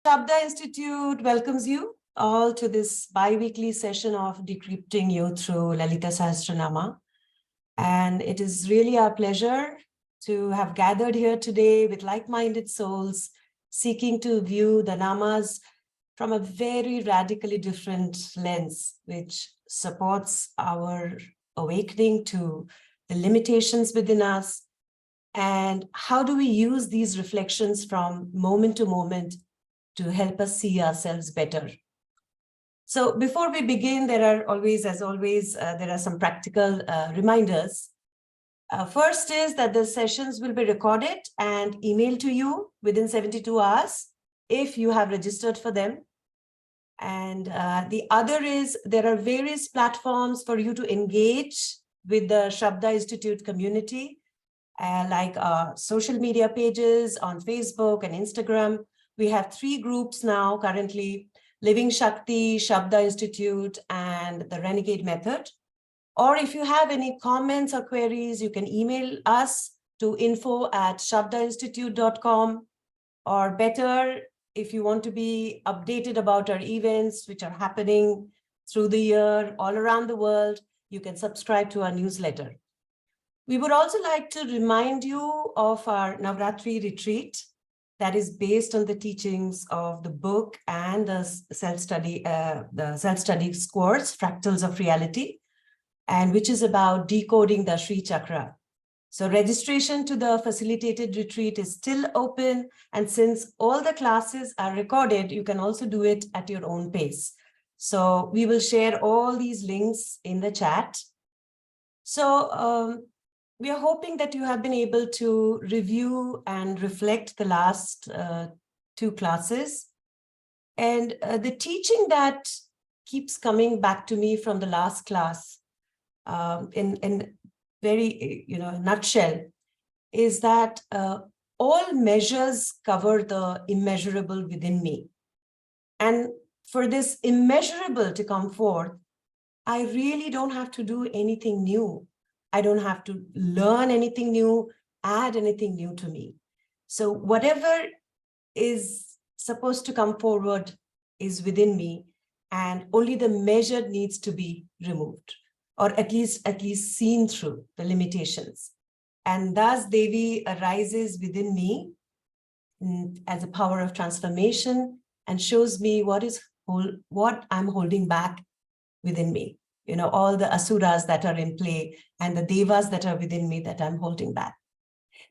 Shabda Institute welcomes you all to this biweekly session of Decrypting you through Lalitā Sahasranāma. And it is really our pleasure to have gathered here today with like-minded souls seeking to view the namas from a very radically different lens, which supports our awakening to the limitations within us. And how do we use these reflections from moment to moment to help us see ourselves better? So before we begin, there are always, as always, there are some practical reminders. First is that the sessions will be recorded and emailed to you within 72 hours if you have registered for them. And the other is there are various platforms for you to engage with the Shabda Institute community, like social media pages on Facebook and Instagram. We have 3 groups now currently: Living Shakti, Shabda Institute, and the Renegade Method. Or if you have any comments or queries, you can email us to info@shabdainstitute.com. Or better, if you want to be updated about our events, which are happening through the year all around the world, you can subscribe to our newsletter. We would also like to remind you of our Navratri retreat that is based on the teachings of the book and the self-study course, Fractals of Reality, and which is about decoding the Sri Chakra. So registration to the facilitated retreat is still open. And since all the classes are recorded, you can also do it at your own pace. So we will share all these links in the chat. So we are hoping that you have been able to review and reflect the last 2 classes. And the teaching that keeps coming back to me from the last class in very, nutshell, is that all measures cover the immeasurable within me. And for this immeasurable to come forth, I really don't have to do anything new. I don't have to learn anything new, add anything new to me. So whatever is supposed to come forward is within me, and only the measured needs to be removed, or at least seen through the limitations. And thus Devi arises within me as a power of transformation and shows me what I'm holding back within me. All the asuras that are in play and the devas that are within me that I'm holding back.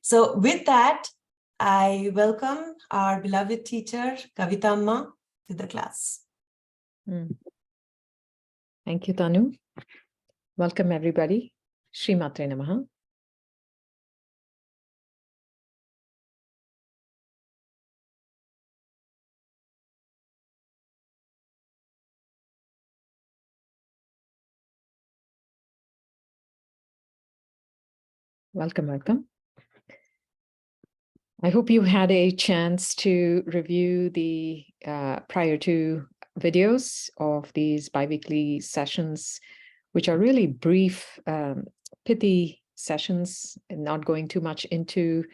So with that, I welcome our beloved teacher, Kavitha Amma, to the class. Thank you, Tanu. Welcome, everybody. Shri Matre Namaha. Welcome, welcome. I hope you had a chance to review the prior 2 videos of these biweekly sessions, which are really brief, pithy sessions, and not going too much into,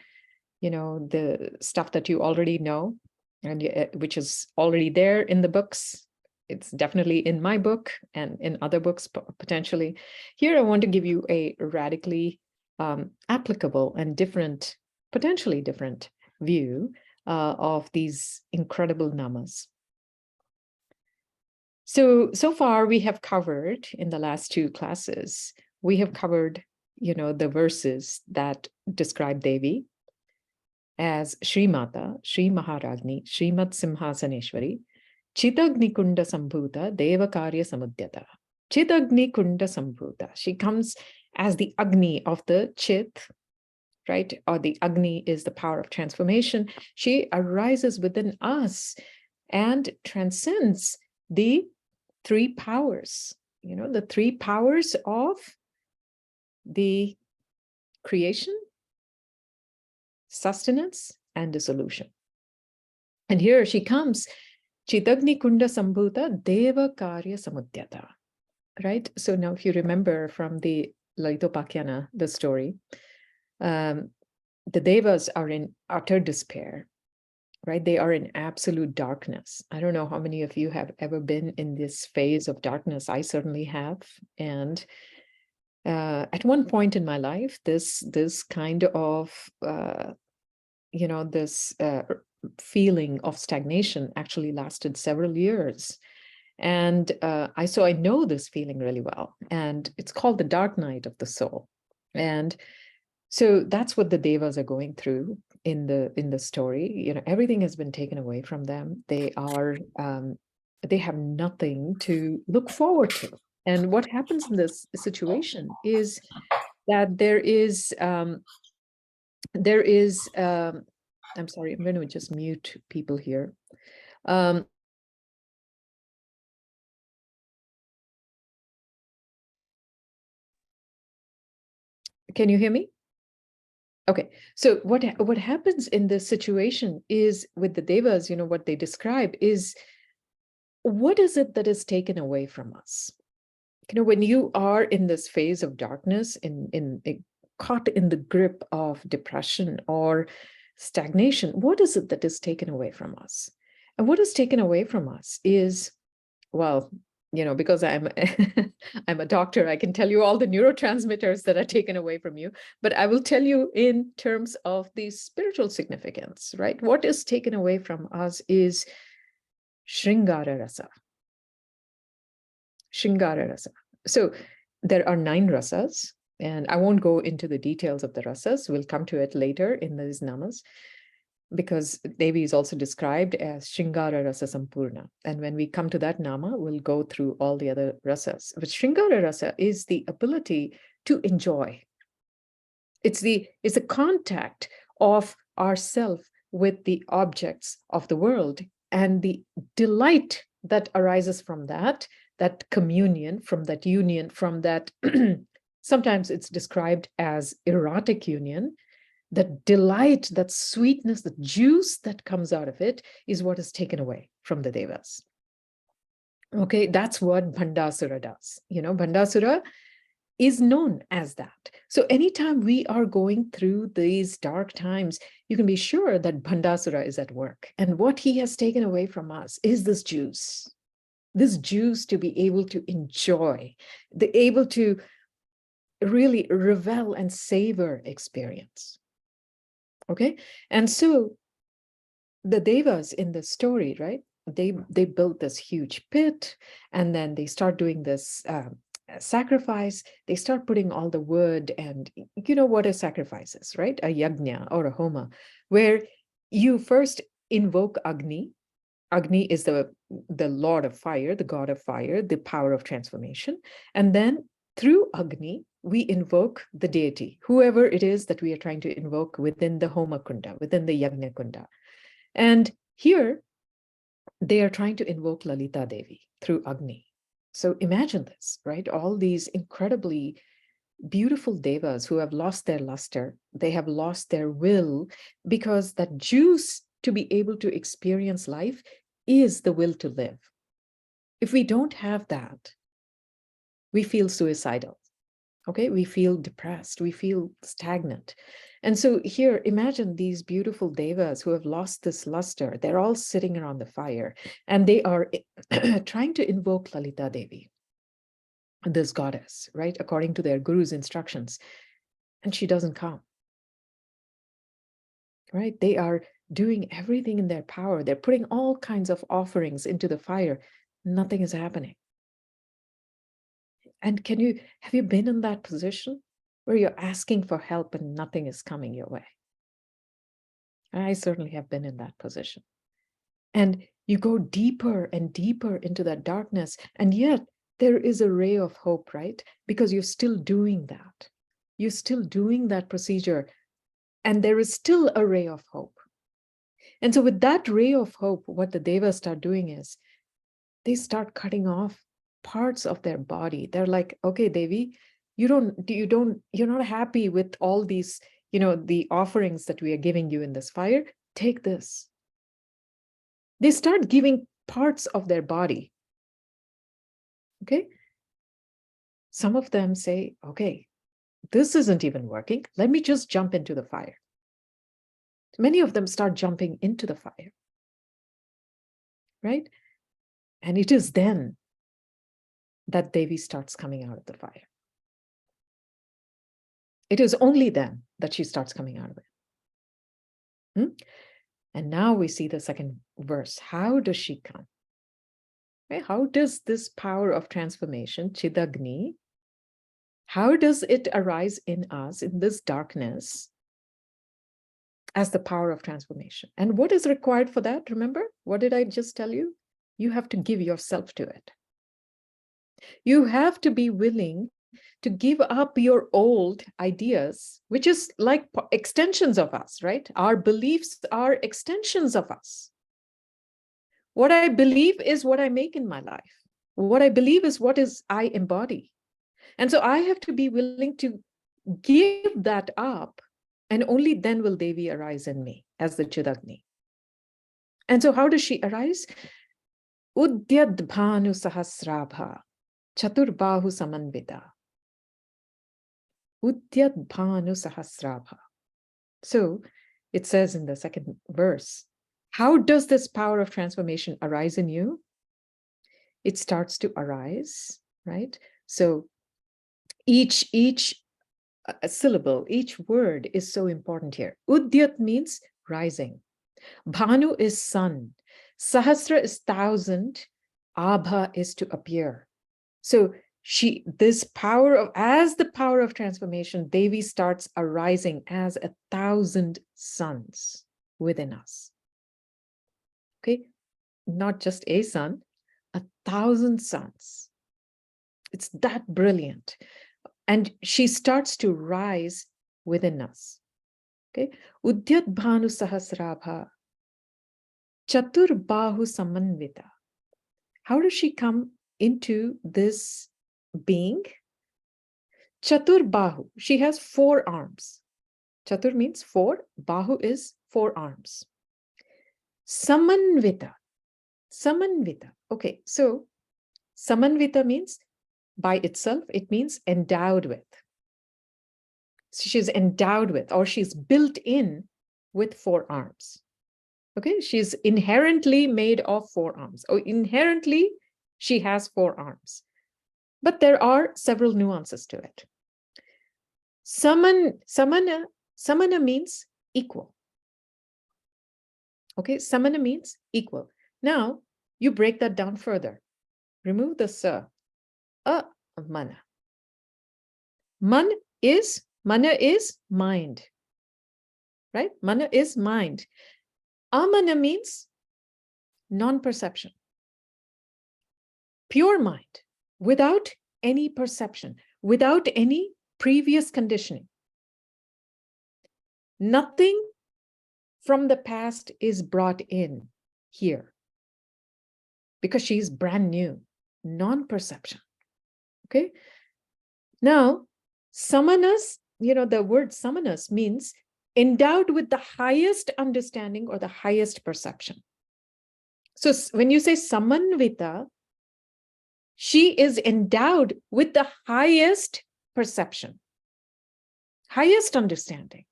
the stuff that you already know, and which is already there in the books. It's definitely in my book and in other books potentially. Here, I want to give you a radically applicable and different, potentially different view of these incredible namas. So far we have covered in the last 2 classes, we have covered, the verses that describe Devi as Shri Mata, Shri Maharagni, Shrimat Simhasaneshwari, Chitagni Kunda Sambhuta, Deva Karya Samudyata. Chitagni Kunda Sambhuta. She comes as the Agni of the Chit, right? Or the Agni is the power of transformation. She arises within us and transcends the 3 powers, the 3 powers of the creation, sustenance, and dissolution. And here she comes, Chitagni Kunda Sambhuta Deva Karya Samudyata, right? So now if you remember from the Lalitopakyana, the story, the Devas are in utter despair. right? They are in absolute darkness. I don't know how many of you have ever been in this phase of darkness. I certainly have. And at one point in my life, this kind of, this feeling of stagnation actually lasted several years. And so I know this feeling really well. And it's called the dark night of the soul. And so that's what the Devas are going through in the story. Everything has been taken away from them. They have nothing to look forward to. And what happens in this situation is that there is I'm sorry, I'm going to just mute people here. Can you hear me? Okay, so what happens in this situation is with the Devas, what they describe is, what is it that is taken away from us? When you are in this phase of darkness, caught in the grip of depression or stagnation, what is it that is taken away from us? And what is taken away from us is, well, because I'm I'm a doctor, I can tell you all the neurotransmitters that are taken away from you, but I will tell you in terms of the spiritual significance, right? What is taken away from us is Shringara Rasa. Shringara Rasa. So there are 9 rasas, and I won't go into the details of the rasas. We'll come to it later in these namas, because Devi is also described as Shringara Rasa Sampurna. And when we come to that nama, we'll go through all the other rasas. But Shringara Rasa is the ability to enjoy. It's the contact of ourself with the objects of the world, and the delight that arises from that communion, from that union, from that, sometimes it's described as erotic union. That delight, that sweetness, the juice that comes out of it is what is taken away from the Devas. Okay, that's what Bhandasura does. Bhandasura is known as that. So anytime we are going through these dark times, you can be sure that Bhandasura is at work. And what he has taken away from us is this juice to be able to enjoy, able to really revel and savor experience. Okay, and so the Devas in the story, right? They built this huge pit, and then they start doing this sacrifice. They start putting all the wood, and what a sacrifice is, right? A yajna or a homa, where you first invoke Agni. Agni is the lord of fire, the god of fire, the power of transformation, and then through Agni, we invoke the deity, whoever it is that we are trying to invoke within the Homa Kunda, within the Yajna Kunda. And here, they are trying to invoke Lalitā Devi through Agni. So imagine this, right? All these incredibly beautiful Devas who have lost their luster, they have lost their will, because that juice to be able to experience life is the will to live. If we don't have that, we feel suicidal. Okay, we feel depressed, we feel stagnant. And so here, imagine these beautiful Devas who have lost this luster. They're all sitting around the fire, and they are trying to invoke Lalitā Devi, this goddess, right, according to their guru's instructions. And she doesn't come. Right? They are doing everything in their power. They're putting all kinds of offerings into the fire. Nothing is happening. And have you been in that position where you're asking for help and nothing is coming your way? I certainly have been in that position. And you go deeper and deeper into that darkness, and yet there is a ray of hope, right? Because you're still doing that. You're still doing that procedure, and there is still a ray of hope. And so with that ray of hope, what the Devas start doing is they start cutting off parts of their body. They're like, okay, Devi, you're not happy with all these, the offerings that we are giving you in this fire. Take this. They start giving parts of their body. Okay. Some of them say, okay, this isn't even working. Let me just jump into the fire. Many of them start jumping into the fire. right? And it is then that Devi starts coming out of the fire. It is only then that she starts coming out of it. And now we see the second verse. How does she come? Right? How does this power of transformation, Chidagni, how does it arise in us, in this darkness, as the power of transformation? And what is required for that? Remember, what did I just tell you? You have to give yourself to it. You have to be willing to give up your old ideas, which is like extensions of us, right? Our beliefs are extensions of us. What I believe is what I make in my life. What I believe is what is I embody. And so I have to be willing to give that up, and only then will Devi arise in me as the Chidagni. And so how does she arise? Udyadbhanu Sahasrāma, Chaturbahu Samanvita. Udyadbhanu Sahasrāma. So it says in the second verse, how does this power of transformation arise in you? It starts to arise, right? So each syllable, each word is so important here. Udyat means rising. Bhanu is sun. Sahasra is 1,000. Abha is to appear. So this power of, as the power of transformation, Devi starts arising as 1,000 suns within us. Okay, not just a sun, 1,000 suns. It's that brilliant. And she starts to rise within us. Okay, Udyat Bhanu Sahasrāma, Chaturbahu Samanvita. How does she come into this being? Chaturbahu, she has 4 arms. Chatur means 4, Bahu is 4 arms. Samanvita. Samanvita. Okay, so Samanvita means by itself, it means endowed with. So she's endowed with, or she's built in with 4 arms. Okay, she's inherently made of 4 arms. Or inherently, she has 4 arms. But there are several nuances to it. Samana means equal. Okay, samana means equal. Now, you break that down further. Remove the sa. Mana. Mana is mind. Right? Mana is mind. Amana means non-perception. Pure mind, without any perception, without any previous conditioning. Nothing from the past is brought in here because she's brand new, non-perception. Okay. Now, samanas, the word samanas means endowed with the highest understanding or the highest perception. So when you say samanvita, she is endowed with the highest perception, highest understanding.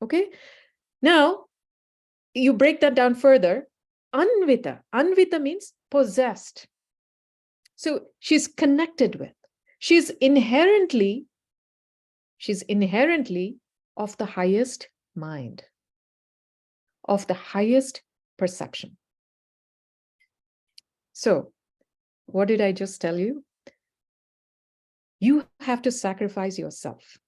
Okay. Now, you break that down further. Anvita. Anvita means possessed. So she's connected with. She's inherently of the highest mind, of the highest perception. So, what did I just tell you? You have to sacrifice yourself.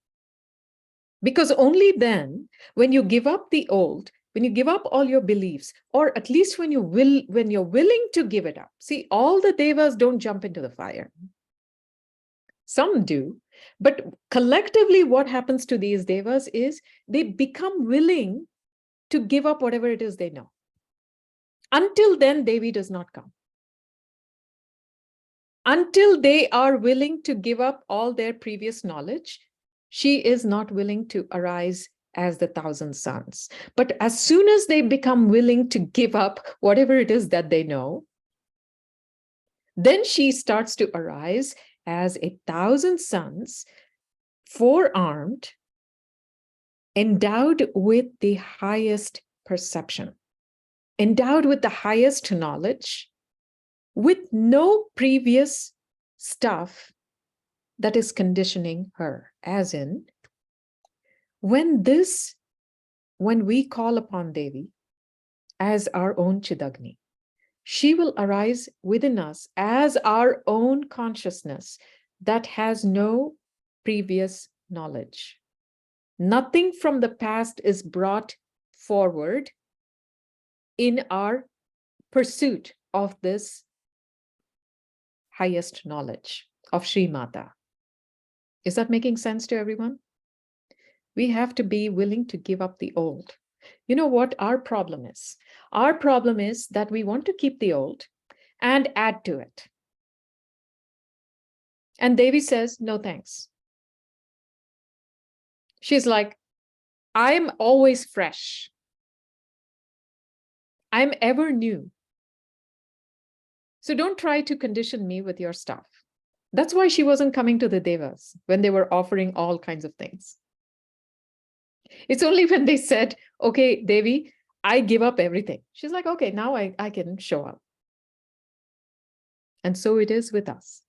Because only then, when you give up the old, when you give up all your beliefs, or at least when you're willing to give it up. See, all the devas don't jump into the fire. Some do, but collectively what happens to these devas is they become willing to give up whatever it is they know. Until then, Devi does not come. Until they are willing to give up all their previous knowledge, she is not willing to arise as the 1,000 suns. But as soon as they become willing to give up whatever it is that they know, then she starts to arise as 1,000 suns, 4-armed, endowed with the highest perception, endowed with the highest knowledge, with no previous stuff that is conditioning her, as in, when we call upon Devi as our own Chidagni, she will arise within us as our own consciousness that has no previous knowledge. Nothing from the past is brought forward in our pursuit of this highest knowledge of Sri Mata. Is that making sense to everyone? We have to be willing to give up the old. You know what our problem is? Our problem is that we want to keep the old and add to it. And Devi says, no thanks. She's like, I'm always fresh. I'm ever new. So don't try to condition me with your stuff. That's why she wasn't coming to the Devas when they were offering all kinds of things. It's only when they said, okay, Devi, I give up everything. She's like, okay, now I can show up. And so it is with us.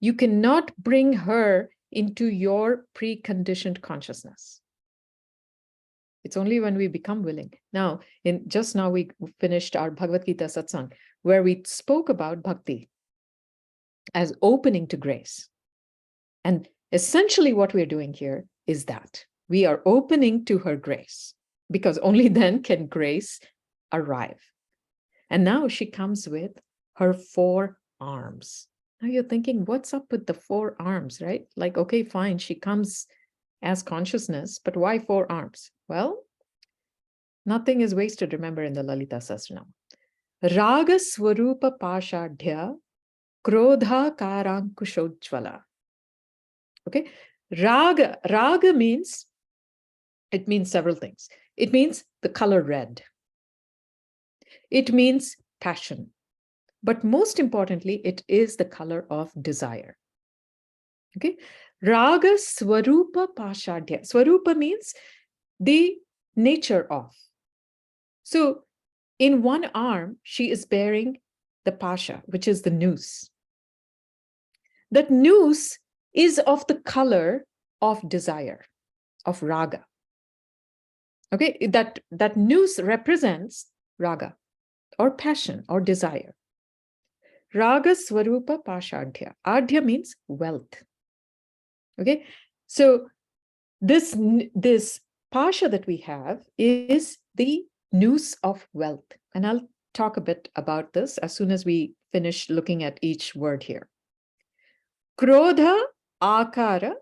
You cannot bring her into your preconditioned consciousness. It's only when we become willing. Now, just now we finished our Bhagavad Gita satsang, where we spoke about bhakti as opening to grace. And essentially what we're doing here is that we are opening to her grace, because only then can grace arrive. And now she comes with her 4 arms. Now you're thinking, what's up with the 4 arms, right? Like, okay, fine, she comes as consciousness, but why 4 arms? Well, nothing is wasted, remember, in the Lalitā Sahasranāma. Raga Swarupa Pashadhya Krodha Karankushojvala. Okay, Raga means, it means several things. It means the color red. It means passion. But most importantly, it is the color of desire. Okay, Raga Swarupa Pashadhya. Swarupa means the nature of. So in one arm, she is bearing the pasha, which is the noose. That noose is of the color of desire, of raga. Okay, that noose represents raga, or passion, or desire. Raga Swarupa Pashadhya. Adhya means wealth. Okay, so this pasha that we have is the noose of wealth. And I'll talk a bit about this as soon as we finish looking at each word here. Krodha akara,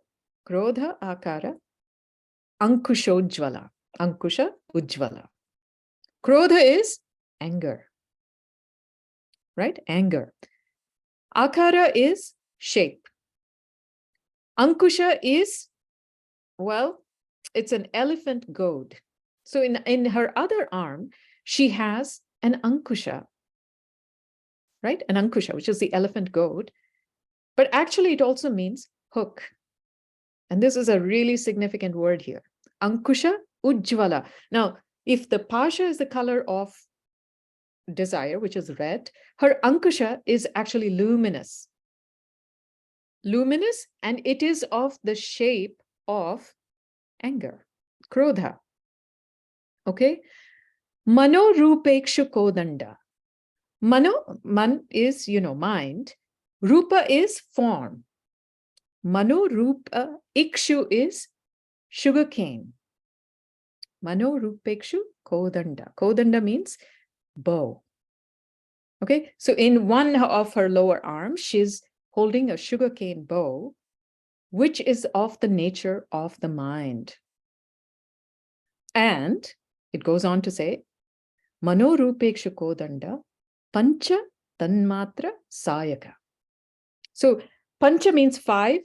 ankushojvala, ankusha ujvala. Krodha is anger, right? Anger. Akara is shape. Ankusha is, well, it's an elephant goad. So in her other arm, she has an ankusha, right? An ankusha, which is the elephant goad. But actually, it also means hook. And this is a really significant word here. Ankusha ujvala. Now, if the pasha is the color of desire, which is red, her ankusha is actually luminous. Luminous, and it is of the shape of anger, krodha. Okay? Mano rupekshu kodanda. Man is, mind. Rupa is form. Mano rupa ikshu is sugarcane. Mano rupekshu kodanda. Kodanda means bow. Okay, so in one of her lower arms, she's holding a sugarcane bow, which is of the nature of the mind. And it goes on to say, Mano rupekshu kodanda pancha tanmatra sayaka. So pancha means 5.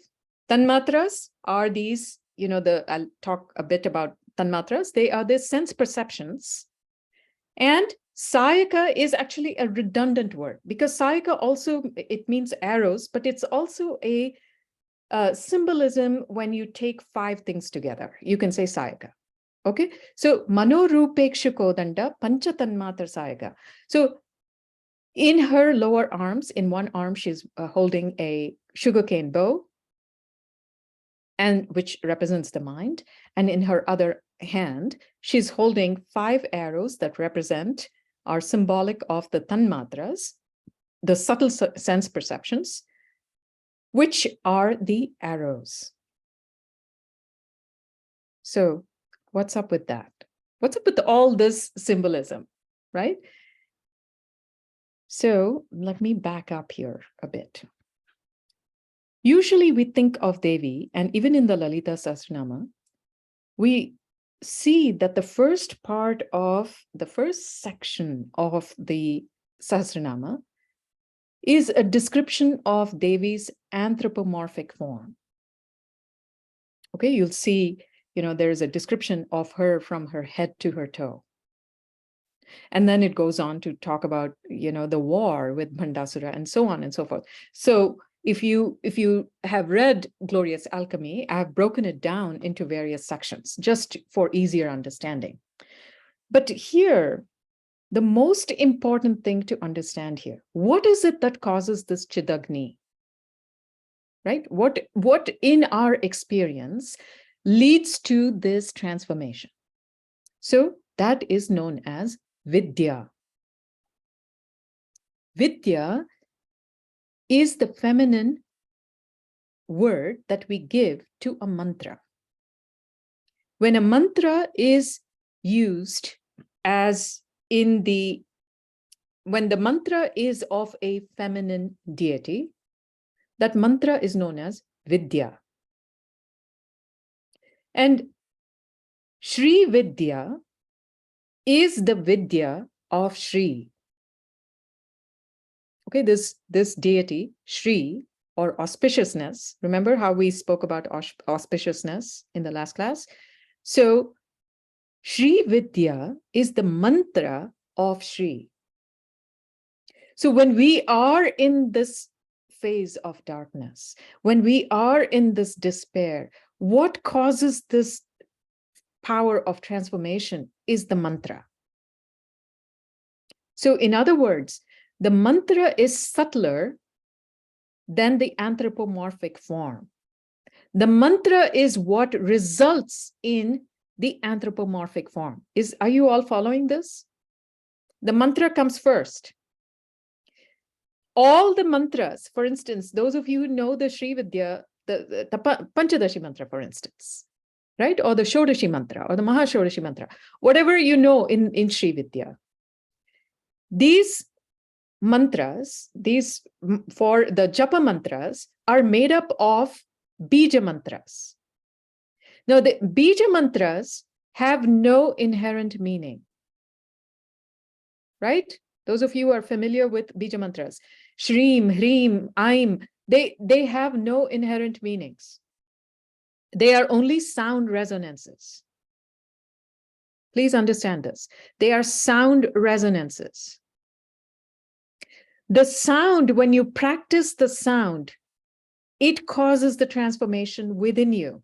Tanmatras are these, I'll talk a bit about tanmatras. They are the sense perceptions. And sayaka is actually a redundant word, because sayaka also, it means arrows, but it's also a symbolism when you take 5 things together. You can say sayaka. Okay, so mano rupekshu kodanda pancha tanmatra sayaka. So In her lower arms, in one arm, she's holding a sugarcane bow, and which represents the mind. And in her other hand, she's holding 5 arrows that represent, are symbolic of the tanmatras, the subtle sense perceptions, which are the arrows. So what's up with that? What's up with all this symbolism, right? So let me back up here a bit. Usually we think of Devi, and even in the Lalitā Sahasranāma, we see that the first part of the first section of the Sahasranāma is a description of Devi's anthropomorphic form. Okay, you'll see, there is a description of her from her head to her toe. And then it goes on to talk about, the war with Bhandasura and so on and so forth. So if you have read Glorious Alchemy, I have broken it down into various sections just for easier understanding. But here, the most important thing to understand here, what is it that causes this Chidagni? Right? What in our experience leads to this transformation? So that is known as Vidya. Vidya is the feminine word that we give to a mantra. When a mantra is used as when the mantra is of a feminine deity, that mantra is known as Vidya. And Shri Vidya is the Vidya of Shri. Okay, this deity, Shri, or auspiciousness. Remember how we spoke about auspiciousness in the last class? So Shri Vidya is the mantra of Shri. So when we are in this phase of darkness, when we are in this despair, what causes this power of transformation is the mantra. So in other words, the mantra is subtler than the anthropomorphic form. The mantra is what results in the anthropomorphic form. Are you all following this? The mantra comes first. All the mantras, for instance, those of you who know the Shri Vidya, the Panchadashi mantra, for instance, right? Or the Shodashi mantra, or the Mahashodashi mantra, whatever you know in Shri Vidya. These mantras, for the japa mantras, are made up of bija mantras. Now, the bija mantras have no inherent meaning, right? Those of you who are familiar with bija mantras, Shreem, Hreem, Aim, they have no inherent meanings. They are only sound resonances. Please understand this. They are sound resonances. The sound, when you practice the sound, it causes the transformation within you.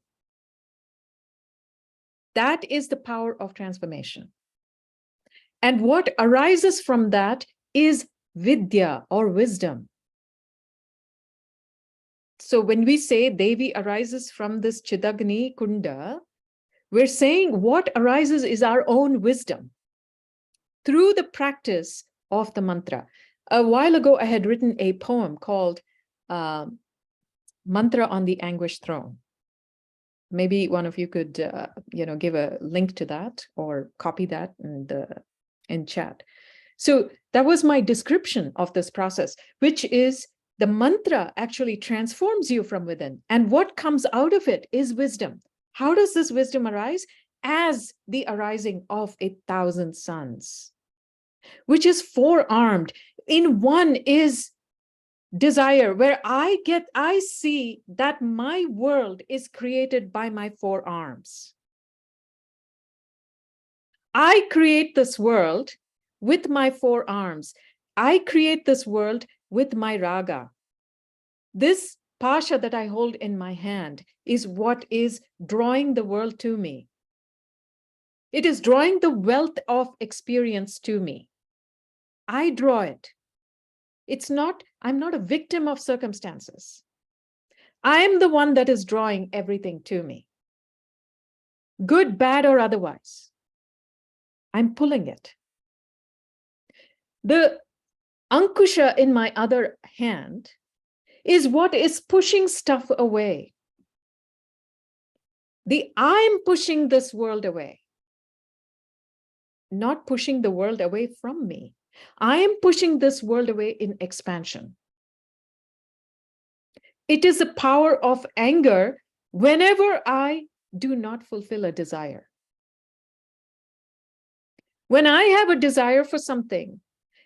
That is the power of transformation. And what arises from that is Vidya, or wisdom. So when we say Devi arises from this Chidagni Kunda, we're saying what arises is our own wisdom through the practice of the mantra. A while ago, I had written a poem called Mantra on the Anguished Throne. Maybe one of you could, give a link to that or copy that in chat. So that was my description of this process, which is the mantra actually transforms you from within. And what comes out of it is wisdom. How does this wisdom arise? As the arising of 1,000 suns, which is four-armed. In one is desire, where I see that my world is created by my four arms. I create this world with my four arms. I create this world with my raga. This pasha that I hold in my hand is what is drawing the world to me. It is drawing the wealth of experience to me. I draw it. I'm not a victim of circumstances. I'm the one that is drawing everything to me. Good, bad, or otherwise. I'm pulling it. The ankusha in my other hand is what is pushing stuff away. I'm pushing this world away, not pushing the world away from me. I am pushing this world away in expansion. It is the power of anger whenever I do not fulfill a desire. When I have a desire for something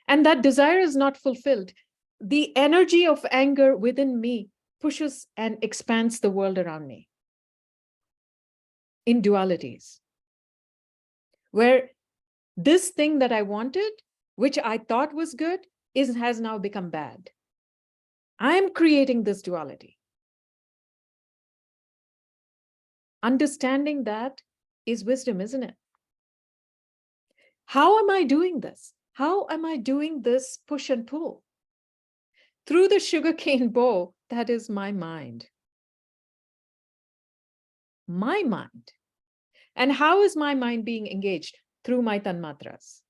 and that desire is not fulfilled, the energy of anger within me pushes and expands the world around me in dualities, where this thing that I wanted, which I thought was good, has now become bad. I'm creating this duality. Understanding that is wisdom, isn't it? How am I doing this? How am I doing this push and pull? Through the sugarcane bowl, that is my mind. My mind. And how is my mind being engaged? Through my tanmatras,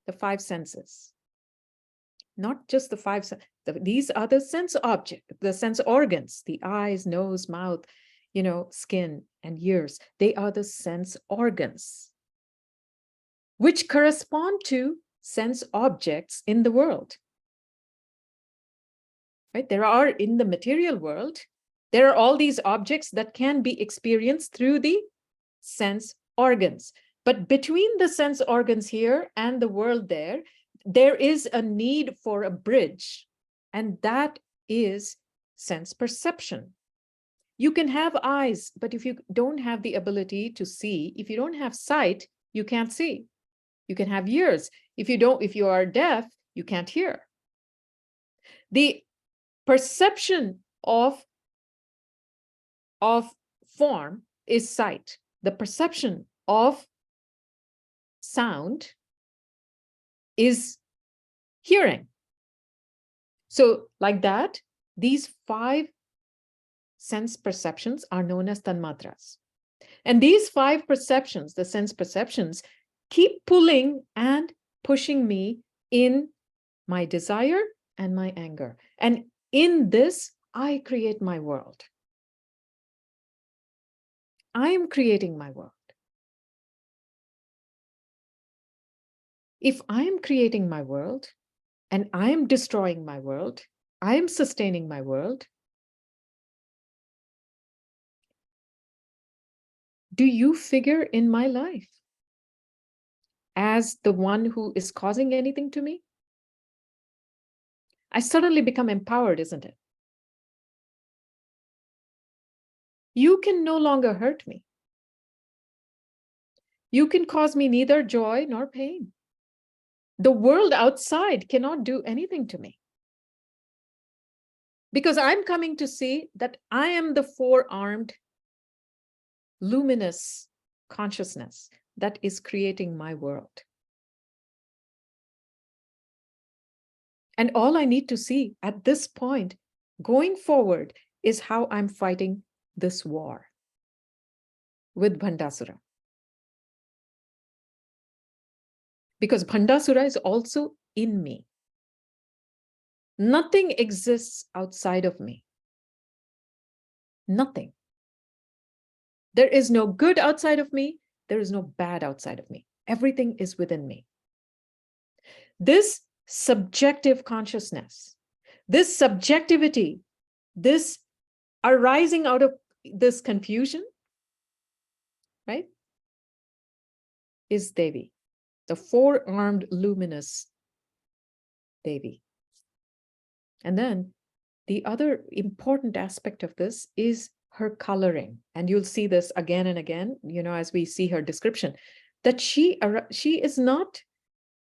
the five senses. Not just the five, these are the sense objects, the sense organs, the eyes, nose, mouth, skin and ears. They are the sense organs, which correspond to sense objects in the world. Right? There are, in the material world, there are all these objects that can be experienced through the sense organs. But between the sense organs here and the world there is a need for a bridge, and that is sense perception. You can have eyes, but if you don't have the ability to see, if you don't have sight, you can't see. You can have ears. If you are deaf, you can't hear. The perception of form is sight. The perception of sound is hearing. So like that, these five sense perceptions are known as tanmatras. And these five perceptions, the sense perceptions, keep pulling and pushing me in my desire and my anger. And in this, I create my world. I am creating my world. If I am creating my world and I am destroying my world, I am sustaining my world, do you figure in my life as the one who is causing anything to me? I suddenly become empowered, isn't it? You can no longer hurt me. You can cause me neither joy nor pain. The world outside cannot do anything to me. Because I'm coming to see that I am the four-armed, luminous consciousness that is creating my world. And all I need to see at this point, going forward, is how I'm fighting this war with Bhandasura. Because Bhandasura is also in me. Nothing exists outside of me. Nothing. There is no good outside of me. There is no bad outside of me. Everything is within me. This subjective consciousness, this subjectivity, this arising out of this confusion, right, is Devi, the four-armed luminous Devi. And then the other important aspect of this is her coloring. And you'll see this again and again, as we see her description, that she is not,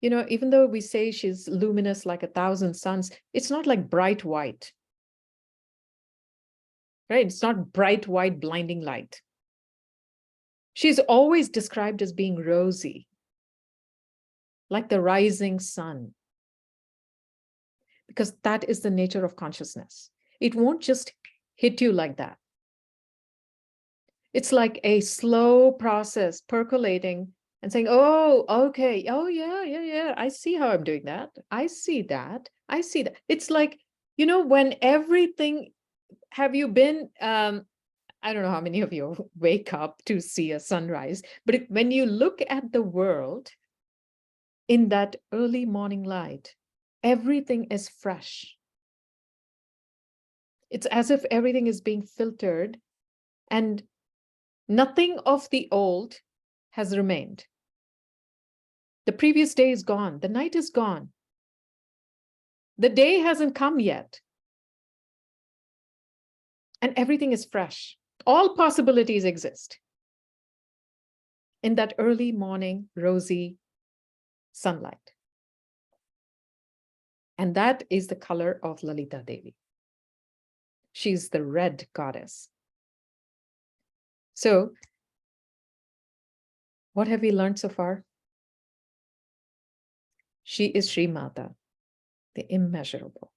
even though we say she's luminous like 1,000 suns, it's not like bright white, right? It's not bright white blinding light. She's always described as being rosy, like the rising sun. because that is the nature of consciousness. It won't just hit you like that. It's like a slow process percolating and saying, oh, okay, oh, yeah, I see how I'm doing that. I see that. It's like, when everything, have you been, I don't know how many of you wake up to see a sunrise, but when you look at the world in that early morning light, everything is fresh. It's as if everything is being filtered and nothing of the old has remained. The previous day is gone. The night is gone. The day hasn't come yet. And everything is fresh. All possibilities exist in that early morning, rosy sunlight. And that is the color of Lalitā Devi. She's the red goddess. So, what have we learned so far? She is Sri Mata, the immeasurable.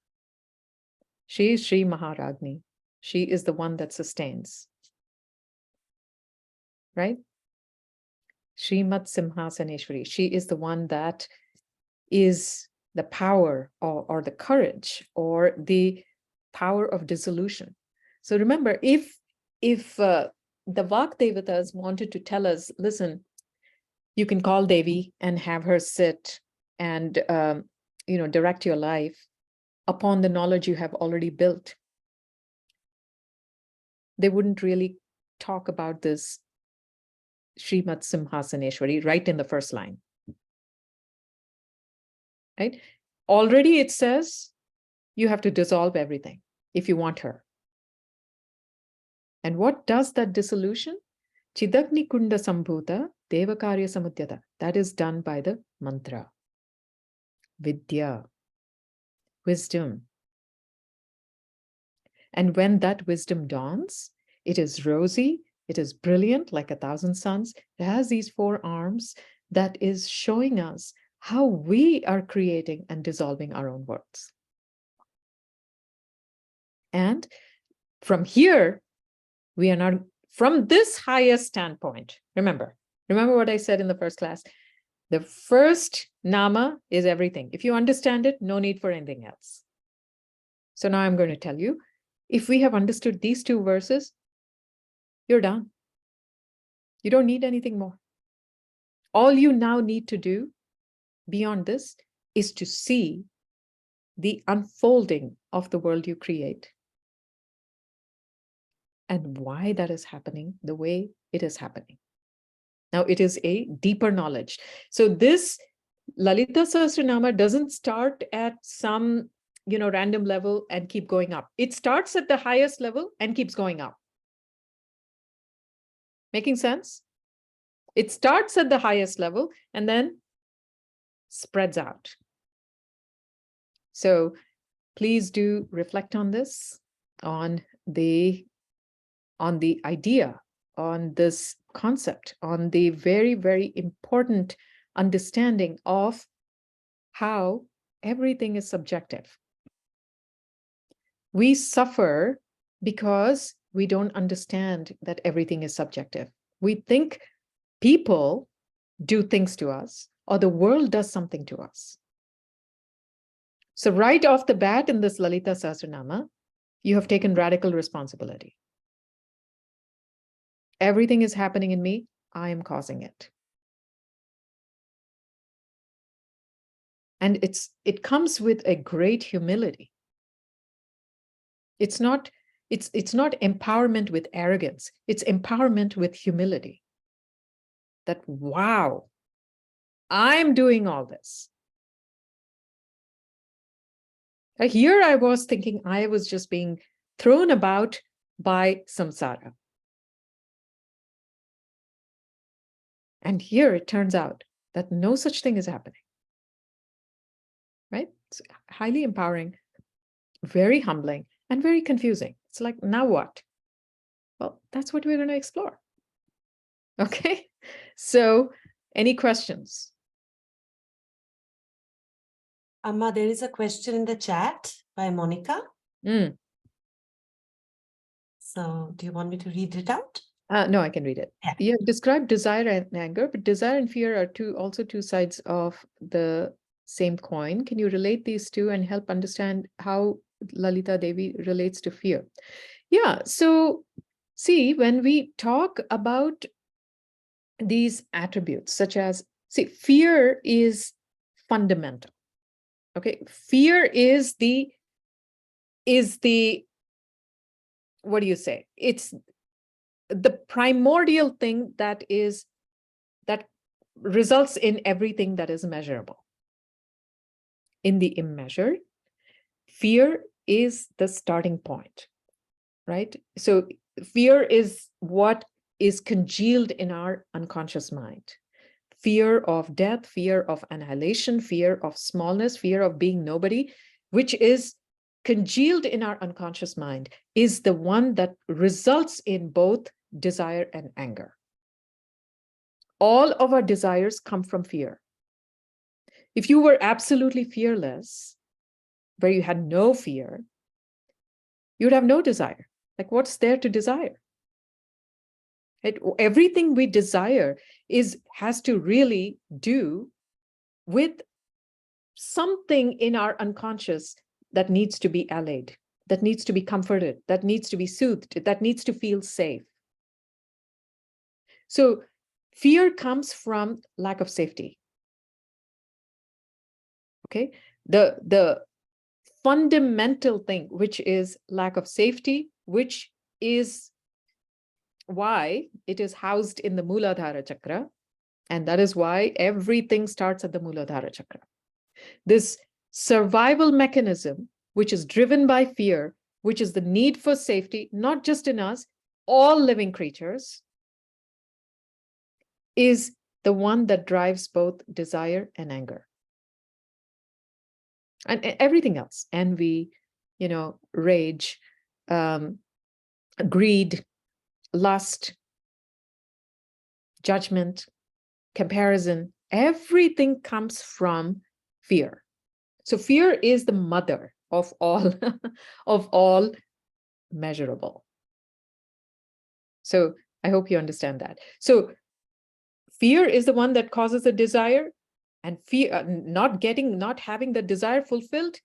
She is Sri Maharagni. She is the one that sustains. Right? Srimat Simhasaneshwari. She is the one that is the power or the courage or the power of dissolution. So remember, if the Vak Devatas wanted to tell us, listen, you can call Devi and have her sit and direct your life upon the knowledge you have already built, they wouldn't really talk about this Srimat Simhasaneshwari right in the first line. Right? Already it says you have to dissolve everything if you want her. And what does that dissolution? Chidagni Kunda Sambhuta Devakarya Samudyata. That is done by the mantra. Vidya. Wisdom. And when that wisdom dawns, it is rosy, it is brilliant like 1,000 suns. It has these 4 arms that is showing us how we are creating and dissolving our own worlds. And from here, we are not, from this highest standpoint, remember what I said in the first class, the first nama is everything. If you understand it, no need for anything else. So now I'm going to tell you, if we have understood these 2 verses, you're done. You don't need anything more. All you now need to do beyond this is to see the unfolding of the world you create and why that is happening the way it is happening. Now, it is a deeper knowledge. So this Lalitā Sahasranāma doesn't start at some random level and keep going up. It starts at the highest level and keeps going up. Making sense? It starts at the highest level and then spreads out. So please do reflect on this, on the idea, on this concept, on the very, very important understanding of how everything is subjective. We suffer because we don't understand that everything is subjective. We think people do things to us or the world does something to us. So right off the bat in this Lalitā Sahasranāma, you have taken radical responsibility. Everything is happening in me, I am causing it. And it comes with a great humility. It's not empowerment with arrogance. It's empowerment with humility. That, wow, I'm doing all this. Here I was thinking I was just being thrown about by samsara. And here it turns out that no such thing is happening. Right? It's highly empowering, very humbling, and very confusing. It's like, now what? Well, that's what we're going to explore. Okay? So, any questions? Amma, there is a question in the chat by Monica. Mm. So do you want me to read it out? No, I can read it. Yeah. You describe desire and anger, but desire and fear are also two sides of the same coin. Can you relate these two and help understand how Lalita Devi relates to fear? Yeah, so see, when we talk about these attributes, such as, see, fear is fundamental. Okay, fear is the, what do you say? It's the primordial thing that results in everything that is measurable. In the immeasured, fear is the starting point, right? So fear is what is congealed in our unconscious mind. Fear of death, fear of annihilation, fear of smallness, fear of being nobody, which is congealed in our unconscious mind, is the one that results in both desire and anger. All of our desires come from fear. If you were absolutely fearless, where you had no fear, you'd have no desire. Like, what's there to desire? Everything we desire has to really do with something in our unconscious that needs to be allayed, that needs to be comforted, that needs to be soothed, that needs to feel safe. So fear comes from lack of safety. Okay, the fundamental thing, which is lack of safety, which is why it is housed in the Muladhara chakra, and that is why everything starts at the Muladhara chakra. This survival mechanism, which is driven by fear, which is the need for safety, not just in us, all living creatures, is the one that drives both desire and anger. And everything else, envy, rage, greed, lust, judgment, comparison, everything comes from fear. So fear is the mother of all, of all measurable. So I hope you understand that. So fear is the one that causes a desire, and fear, not having the desire fulfilled,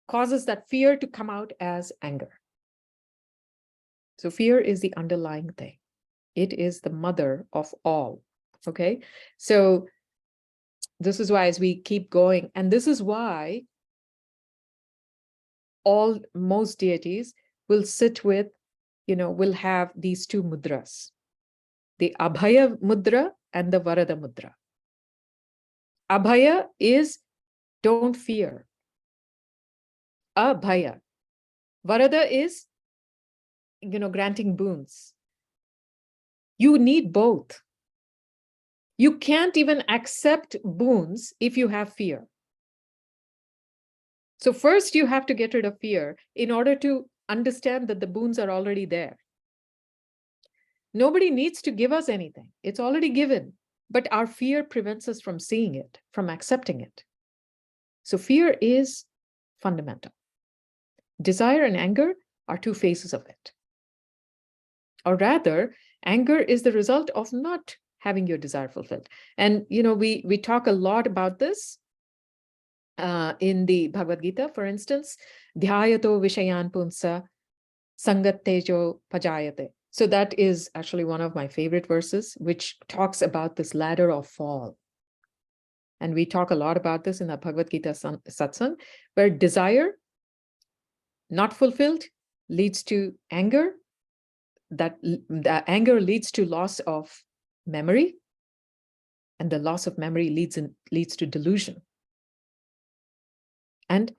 causes that fear to come out as anger. So fear is the underlying thing. It is the mother of all. Okay, so this is why, as we keep going, and this is why most deities will sit with, will have these two mudras, the Abhaya mudra and the Varada mudra. Abhaya is don't fear. Abhaya. Varada is, granting boons. You need both. You can't even accept boons if you have fear. So first you have to get rid of fear in order to understand that the boons are already there. Nobody needs to give us anything. It's already given. But our fear prevents us from seeing it, from accepting it. So fear is fundamental. Desire and anger are two phases of it. Or rather, anger is the result of not having your desire fulfilled. And, we talk a lot about this in the Bhagavad Gita, for instance, dhyayato vishayan punsa sangattejo pajayate. So that is actually one of my favorite verses, which talks about this ladder of fall. And we talk a lot about this in the Bhagavad Gita satsang, where desire not fulfilled leads to anger, that the anger leads to loss of memory, and the loss of memory leads to delusion. And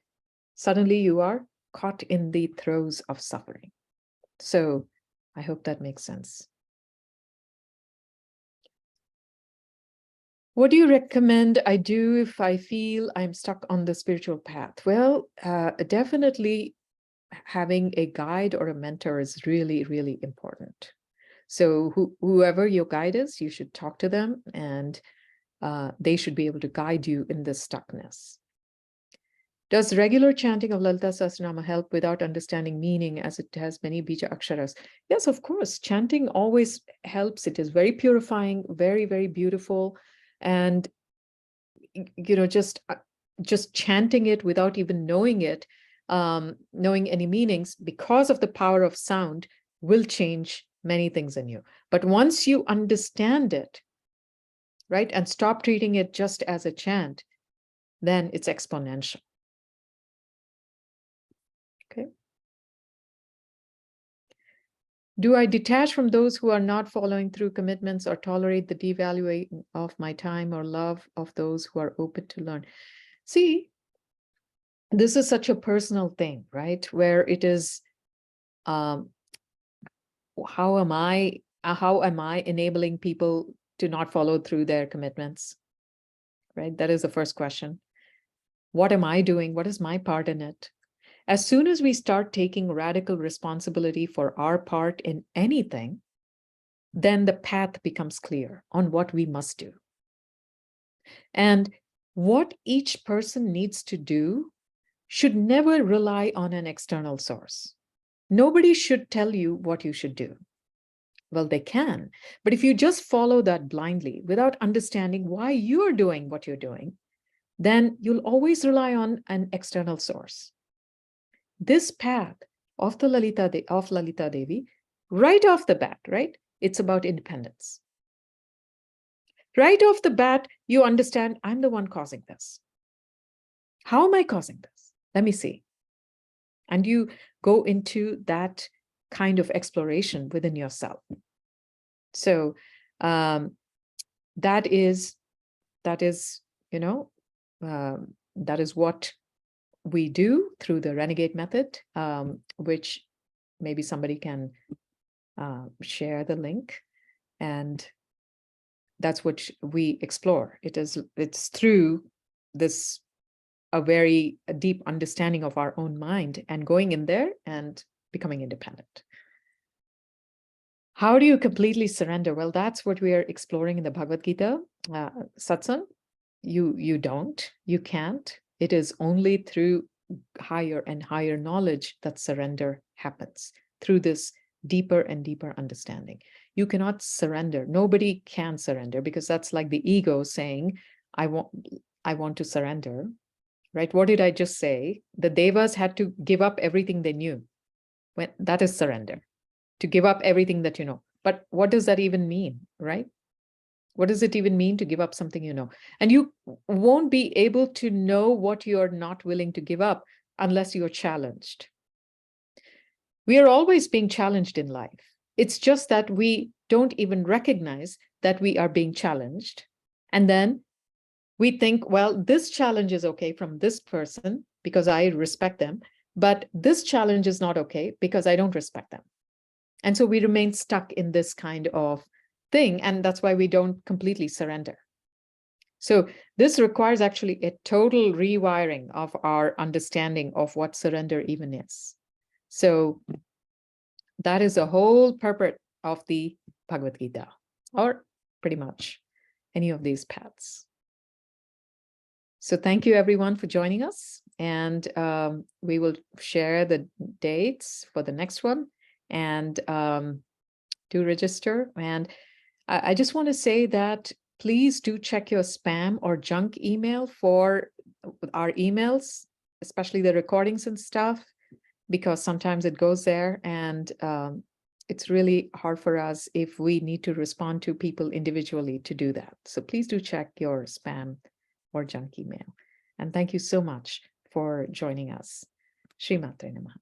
suddenly you are caught in the throes of suffering. So I hope that makes sense. What do you recommend I do if I feel I'm stuck on the spiritual path? Well, definitely having a guide or a mentor is really, really important. So whoever your guide is, you should talk to them, and they should be able to guide you in this stuckness. Does regular chanting of Lalitā Sahasranāma help without understanding meaning, as it has many bija aksharas? Yes, of course. Chanting always helps. It is very purifying, very, very beautiful. And, you know, just chanting it without even knowing it, knowing any meanings, because of the power of sound, will change many things in you. But once you understand it, right, and stop treating it just as a chant, then it's exponential. Okay. Do I detach from those who are not following through commitments, or tolerate the devaluing of my time or love of those who are open to learn? See, this is such a personal thing, right? Where it is, how am I enabling people to not follow through their commitments? Right? That is the first question. What am I doing? What is my part in it? As soon as we start taking radical responsibility for our part in anything, then the path becomes clear on what we must do. And what each person needs to do should never rely on an external source. Nobody should tell you what you should do. Well, they can, but if you just follow that blindly without understanding why you're doing what you're doing, then you'll always rely on an external source. This path of the Lalitā Devi, right off the bat, right? It's about independence. Right off the bat, you understand, I'm the one causing this. How am I causing this? Let me see. And you go into that kind of exploration within yourself. So that is, you know, that is what we do through the renegade method, which maybe somebody can share the link, and that's what we explore. It's through this a very deep understanding of our own mind and going in there and becoming independent. How do you completely surrender? Well, that's what we are exploring in the Bhagavad Gita satsang. You don't, you can't. It is only through higher and higher knowledge that surrender happens, through this deeper and deeper understanding. You cannot surrender. Nobody can surrender, because that's like the ego saying, I want to surrender, right? What did I just say? The Devas had to give up everything they knew. When that is surrender, to give up everything that you know. But what does that even mean, right? What does it even mean to give up something you know? And you won't be able to know what you're not willing to give up unless you're challenged. We are always being challenged in life. It's just that we don't even recognize that we are being challenged. And then we think, well, this challenge is okay from this person because I respect them, but this challenge is not okay because I don't respect them. And so we remain stuck in this kind of thing, and that's why we don't completely surrender. So this requires actually a total rewiring of our understanding of what surrender even is. So that is the whole purport of the Bhagavad Gita, or pretty much any of these paths. So thank you everyone for joining us, and we will share the dates for the next one, and do register. And I just want to say that please do check your spam or junk email for our emails, especially the recordings and stuff, because sometimes it goes there, and it's really hard for us if we need to respond to people individually to do that. So please do check your spam or junk email. And thank you so much for joining us. Srimatre Namaha.